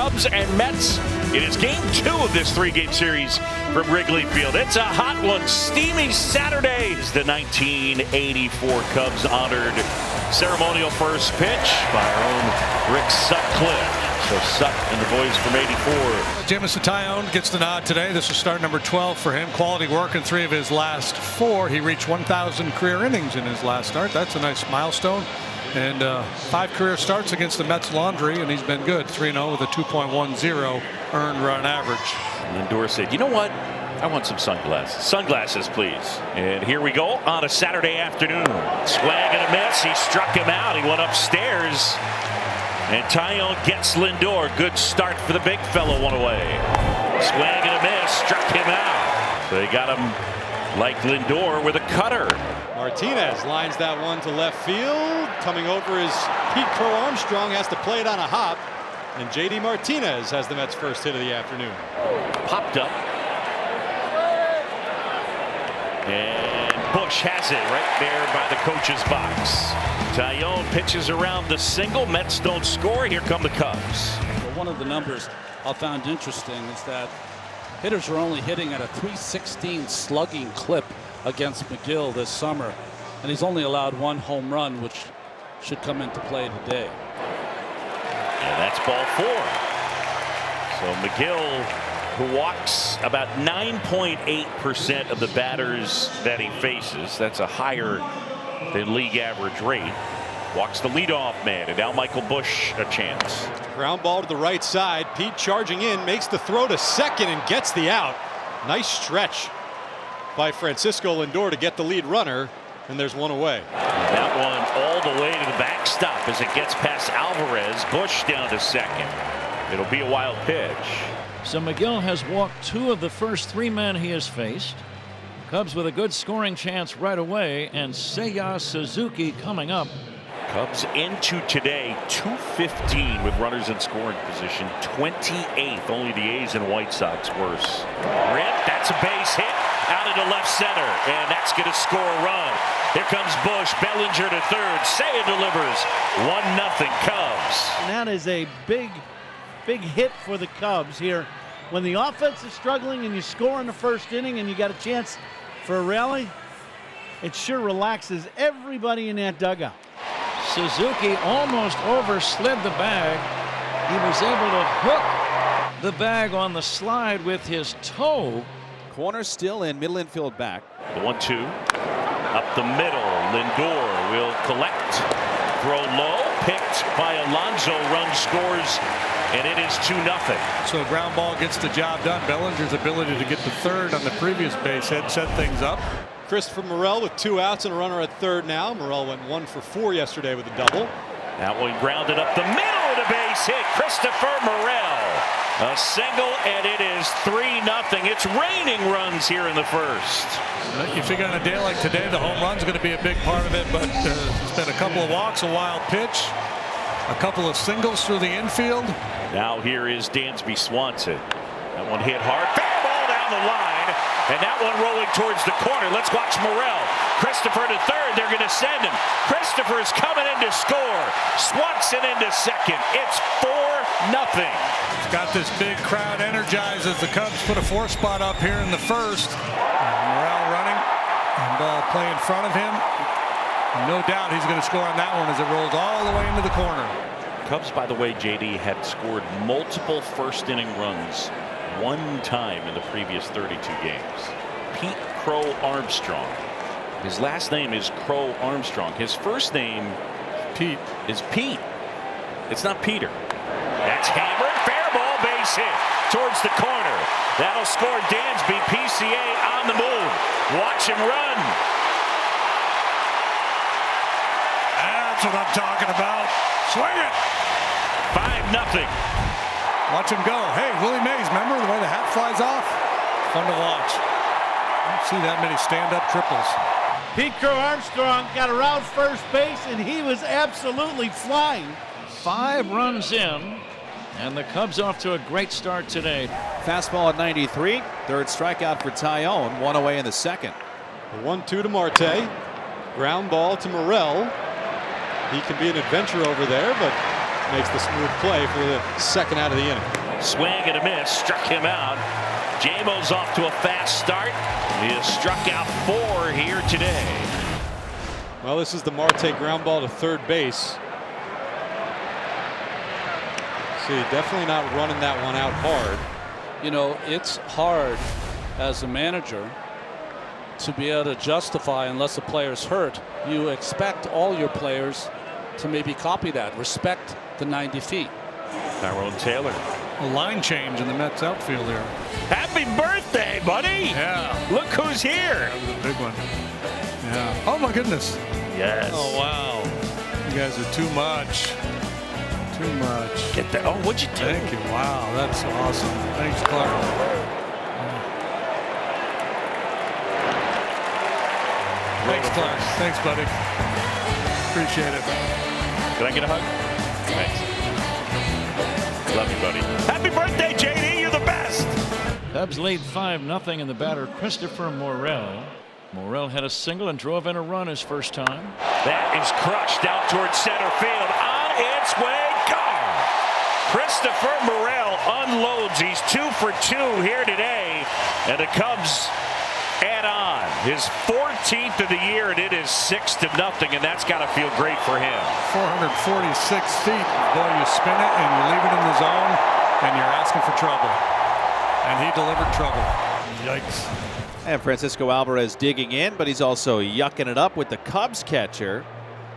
Cubs and Mets. It is game 2 of this 3-game series from Wrigley Field. It's a hot one. Steamy Saturday. As the 1984 Cubs honored ceremonial first pitch by our own Rick Sutcliffe. So Sut and the boys from '84. Jameson Taillon gets the nod today. This is start number 12 for him. Quality work in 3 of his last 4. He reached 1,000 career innings in his last start. That's a nice milestone. And 5 career starts against the Mets Laundry, and he's been good. 3-0 with a 2.10 earned run average. Lindor said, "You know what? I want some sunglasses. Sunglasses, please." And here we go on a Saturday afternoon. Swag and a miss. He struck him out. He went upstairs. And Taillon gets Lindor. Good start for the big fellow. One away. Swag and a miss. Struck him out. So they got him like Lindor with a cutter. Martinez lines that one to left field. Coming over is Pete Crow-Armstrong. Has to play it on a hop. And J.D. Martinez has the Mets' first hit of the afternoon. Popped up. And Bush has it right there by the coach's box. Taillon pitches around the single. Mets don't score. Here come the Cubs. Well, one of the numbers I found interesting is that hitters are only hitting at a .316 slugging clip against McGill this summer, and he's only allowed 1 home run, which should come into play today. And that's ball 4. So McGill, who walks about 9.8% of the batters that he faces, that's a higher than league average rate, walks the leadoff man, and now Michael Bush a chance. Ground ball to the right side. Pete charging in, makes the throw to second and gets the out. Nice stretch by Francisco Lindor to get the lead runner, and there's one away. That one all the way to the backstop as it gets past Alvarez. Bush down to second. It'll be a wild pitch. So McGill has walked 2 of the first 3 men he has faced. Cubs with a good scoring chance right away, and Seiya Suzuki coming up. Cubs into today 215 with runners in scoring position, 28th. Only the A's and White Sox worse. Rip, that's a base hit out into left center, and that's going to score a run. Here comes Bush. Bellinger to third. Seiya delivers. 1-0 Cubs. And that is a big hit for the Cubs here. When the offense is struggling and you score in the first inning and you got a chance for a rally, it sure relaxes everybody in that dugout. Suzuki almost overslid the bag. He was able to hook the bag on the slide with his toe. Corner still in, middle infield back. The 1-2 up the middle. Lindor will collect. Throw low, picked by Alonso. Run scores, and it is 2-0. So a ground ball gets the job done. Bellinger's ability to get to third on the previous base hit set things up. Christopher Morel with 2 outs and a runner at third now. Morel went 1 for 4 yesterday with a double. That one grounded up the middle of the base hit. Christopher Morel. A single, and it is 3-0. It's raining runs here in the first. You figure on a day like today, the home run's going to be a big part of it, but it's been a couple of walks, a wild pitch, a couple of singles through the infield. Now here is Dansby Swanson. That one hit hard. Fair ball down the line, and that one rolling towards the corner. Let's watch Morel. Christopher to third. They're going to send him. Christopher's coming in to score. Swanson into second. It's 4-0. It's got this big crowd energized as the Cubs put a 4 spot up here in the first. Morel running, and ball play in front of him. No doubt he's going to score on that one as it rolls all the way into the corner. Cubs, by the way, JD, had scored multiple first inning runs 1 time in the previous 32 games. Pete Crow-Armstrong. His last name is Crow-Armstrong. His first name, Pete, is Pete. It's not Peter. That's hammered. Fair ball, base hit towards the corner. That'll score Dansby. PCA on the move. Watch him run. That's what I'm talking about. Swing it. 5-0. Watch him go. Hey, Willie Mays, remember the way the hat flies off? Fun to watch. I don't see that many stand-up triples. Pete Crow-Armstrong got around first base, and he was absolutely flying. 5 runs in, and the Cubs off to a great start today. Fastball at 93. Third strikeout for Taillon. 1 away in the second. The 1-2 to Marte. Ground ball to Morel. He can be an adventure over there, but makes the smooth play for the second out of the inning. Swing and a miss, struck him out. Jamo's off to a fast start. He has struck out 4 here today. Well, this is the Marte ground ball to third base. See, definitely not running that one out hard. You know, it's hard as a manager to be able to justify, unless a player's hurt, you expect all your players to maybe copy that, respect the 90 feet. Tyrone Taylor. A line change in the Mets outfield here. Happy birthday, buddy. Yeah. Look who's here. That was a big one. Yeah. Oh, my goodness. Yes. Oh, wow. You guys are too much. Too much. Get that. Oh, what'd you do? Thank you. Wow, that's awesome. Thanks, Clark. Thanks, Clark. Thanks, buddy. Appreciate it. Can I get a hug? Thanks. Love you, buddy. Happy birthday, JD. You're the best. Cubs lead 5-0 in the batter Christopher Morel. Morel had a single and drove in a run his first time. That is crushed out towards center field. On its way, gone. Christopher Morel unloads. He's 2 for 2 here today. And the Cubs add on his 14th of the year, and it is 6-0, and that's got to feel great for him. 446 feet. Boy, you spin it and you leave it in the zone, and you're asking for trouble. And he delivered trouble. Yikes. And Francisco Alvarez digging in, but he's also yucking it up with the Cubs catcher.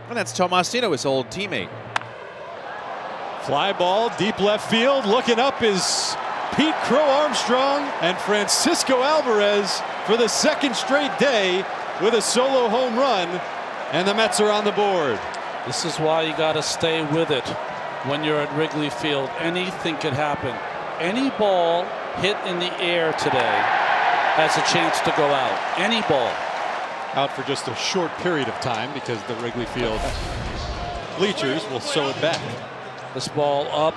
And that's Tomasino, his old teammate. Fly ball, deep left field. Looking up is Pete Crow-Armstrong, and Francisco Alvarez for the second straight day with a solo home run, and the Mets are on the board. This is why you got to stay with it when you're at Wrigley Field. Anything could happen. Any ball hit in the air today has a chance to go out. Any ball. Out for just a short period of time because the Wrigley Field bleachers will sew it back. This ball up,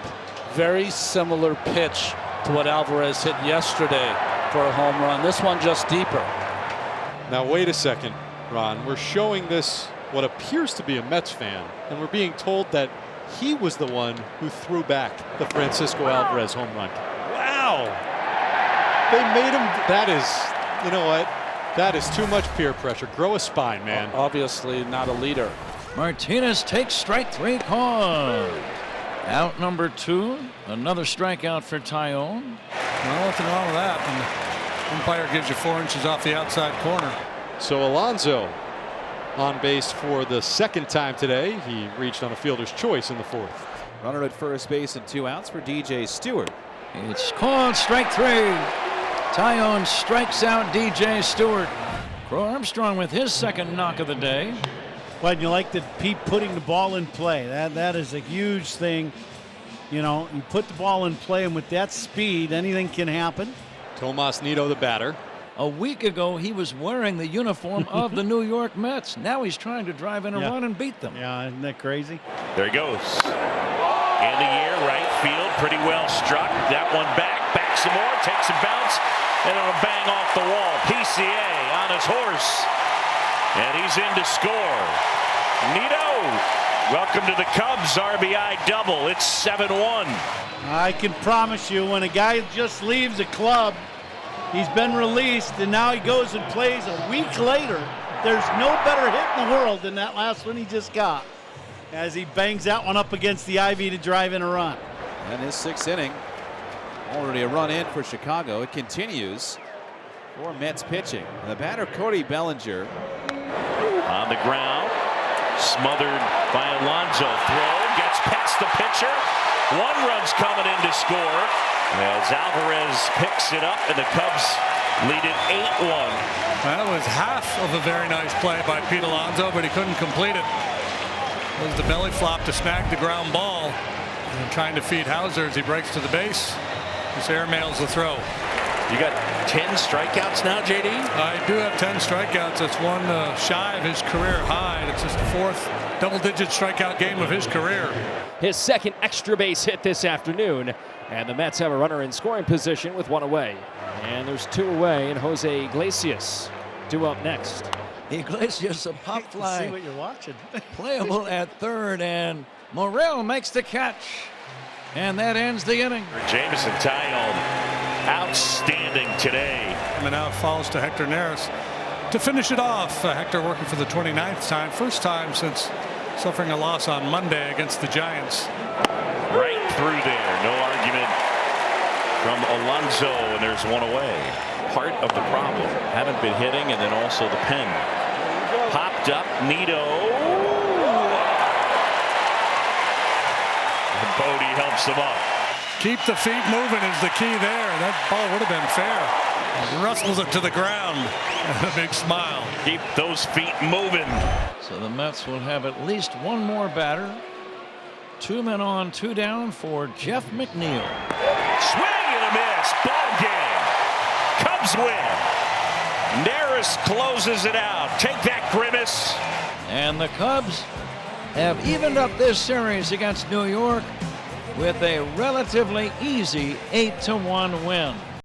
very similar pitch to what Alvarez hit yesterday for a home run. This one just deeper. Now wait a second, Ron. We're showing this what appears to be a Mets fan, and we're being told that he was the one who threw back the Francisco Alvarez home run. Wow. They made him. That is, you know what? That is too much peer pressure. Grow a spine, man. Obviously not a leader. Martinez takes strike 3 called. Out number 2. Another strikeout for Tyone. Well, nothing wrong with that. And the umpire gives you 4 inches off the outside corner. So Alonso on base for the second time today. He reached on a fielder's choice in the 4th. Runner at first base and 2 outs for DJ Stewart. It's called strike 3. Tyone strikes out DJ Stewart. Crow-Armstrong with his second knock of the day. But you like that Pete putting the ball in play. That is a huge thing. You know, you put the ball in play, and with that speed, anything can happen. Tomas Nido, the batter. A week ago, he was wearing the uniform of the New York Mets. Now he's trying to drive in a run and beat them. Yeah, isn't that crazy? There he goes. In the air, right field, pretty well struck. That one back some more, takes a bounce, and it'll bang off the wall. PCA on his horse, and he's in to score. Nido, welcome to the Cubs RBI double. It's 7-1. I can promise you, when a guy just leaves a club, he's been released, and now he goes and plays a week later. There's no better hit in the world than that last one he just got, as he bangs that one up against the ivy to drive in a run. And his 6th inning. Already a run in for Chicago. It continues for Mets pitching. The batter, Cody Bellinger. On the ground, smothered by Alonso. Throw, gets past the pitcher. 1 run's coming in to score as Alvarez picks it up, and the Cubs lead it 8-1. That was half of a very nice play by Pete Alonso, but he couldn't complete it. It was the belly flop to snag the ground ball. And trying to feed Hauser as he breaks to the base. Just airmails the throw. You got 10 strikeouts now, JD? I do have 10 strikeouts. That's one shy of his career high. It's his 4th double-digit strikeout game of his career. His second extra base hit this afternoon, and the Mets have a runner in scoring position with 1 away. And there's 2 away, and Jose Iglesias due up next. Iglesias, a pop fly. See what you're watching. Playable at third, and Morel makes the catch. And that ends the inning. Jamison Tyone, outstanding today. And now falls to Hector Neris to finish it off. Hector working for the 29th time, first time since suffering a loss on Monday against the Giants. Right through there, no argument from Alonso, and there's one away. Part of the problem, haven't been hitting, and then also the pen. Popped up, Nido. And Bodie helps him up. Keep the feet moving is the key there. That ball would have been fair. Rustles it to the ground. And a big smile. Keep those feet moving. So the Mets will have at least one more batter. 2 men on, 2 down for Jeff McNeil. Swing and a miss. Ball game. Cubs win. Neris closes it out. Take that, Grimace. And the Cubs have evened up this series against New York with a relatively easy 8-1 win.